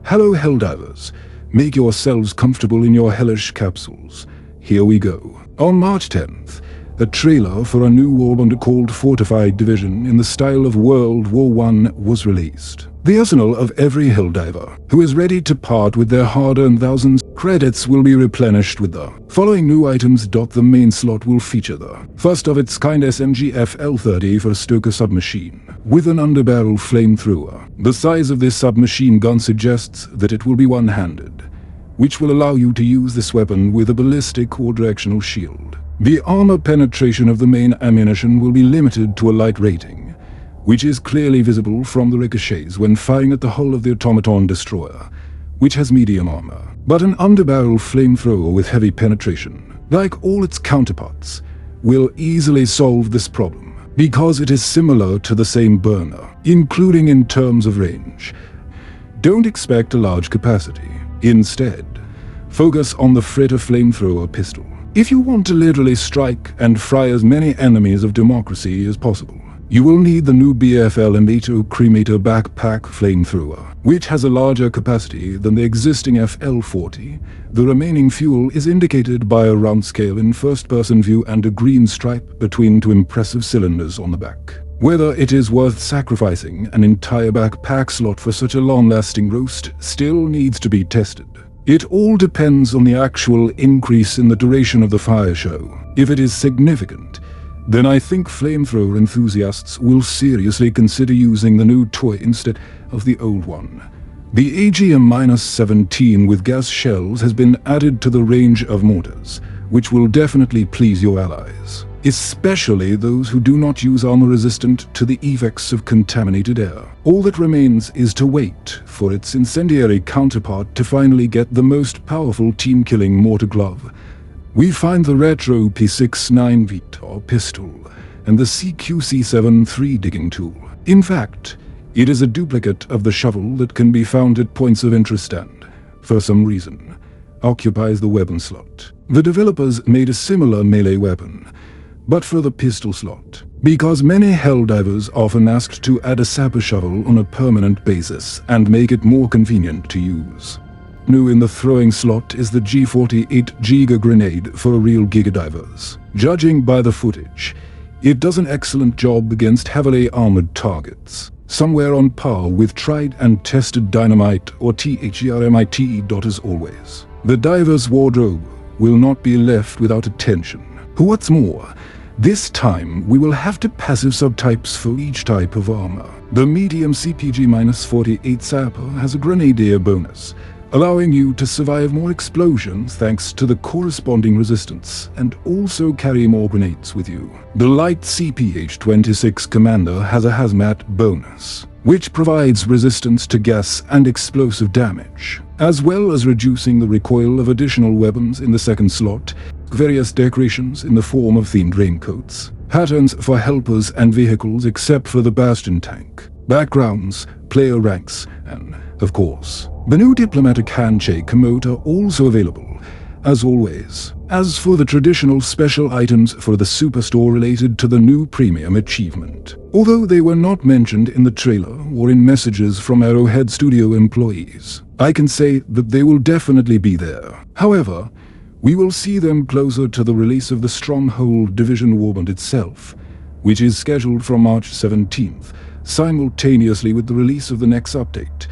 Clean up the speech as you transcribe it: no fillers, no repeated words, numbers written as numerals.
Hello Helldivers, make yourselves comfortable in your hellish capsules. Here we go. On March 10th, a trailer for a new Warbond called Fortified Division in the style of World War I was released. The arsenal of every Helldiver who is ready to part with their hard-earned thousands credits will be replenished with the following new items. The main slot will feature the first of its kind SMG FL-30 for Stoker submachine, with an underbarrel flamethrower. The size of this submachine gun suggests that it will be one-handed, which will allow you to use this weapon with a ballistic or directional shield. The armor penetration of the main ammunition will be limited to a light rating, which is clearly visible from the ricochets when firing at the hull of the automaton destroyer, which has medium armor. But an underbarrel flamethrower with heavy penetration, like all its counterparts, will easily solve this problem, because it is similar to the same burner, including in terms of range. Don't expect a large capacity. Instead, focus on the Fritter flamethrower pistol, if you want to literally strike and fry as many enemies of democracy as possible. You will need the new BFL M8 Cremator Backpack Flamethrower, which has a larger capacity than the existing FL-40. The remaining fuel is indicated by a round scale in first-person view and a green stripe between two impressive cylinders on the back. Whether it is worth sacrificing an entire backpack slot for such a long-lasting roast still needs to be tested. It all depends on the actual increase in the duration of the fire show. If it is significant, then I think flamethrower enthusiasts will seriously consider using the new toy instead of the old one. The AGM-17 with gas shells has been added to the range of mortars, which will definitely please your allies, especially those who do not use armor resistant to the effects of contaminated air. All that remains is to wait for its incendiary counterpart to finally get the most powerful team-killing mortar glove. We find the retro P69 Vitor pistol and the CQC7 3-digging tool. In fact, it is a duplicate of the shovel that can be found at points of interest and, for some reason, occupies the weapon slot. The developers made a similar melee weapon, but for the pistol slot, because many Helldivers often asked to add a sapper shovel on a permanent basis and make it more convenient to use. New in the throwing slot is the G48 Giga grenade for real Gigadivers. Judging by the footage, it does an excellent job against heavily armored targets, somewhere on par with tried and tested dynamite or THERMITE. As always, the diver's wardrobe will not be left without attention. What's more, this time we will have to passive subtypes for each type of armor. The medium CPG-48 sapper has a grenadier bonus, allowing you to survive more explosions thanks to the corresponding resistance and also carry more grenades with you. The light CPH-26 commander has a hazmat bonus, which provides resistance to gas and explosive damage, as well as reducing the recoil of additional weapons in the second slot, various decorations in the form of themed raincoats, patterns for helpers and vehicles except for the Bastion tank, backgrounds, player ranks, and, of course, the new diplomatic handshake emote are also available, as always. As for the traditional special items for the superstore related to the new premium achievement, although they were not mentioned in the trailer or in messages from Arrowhead Studio employees, I can say that they will definitely be there. However, we will see them closer to the release of the Stronghold Division Warbond itself, which is scheduled for March 17th, simultaneously with the release of the next update,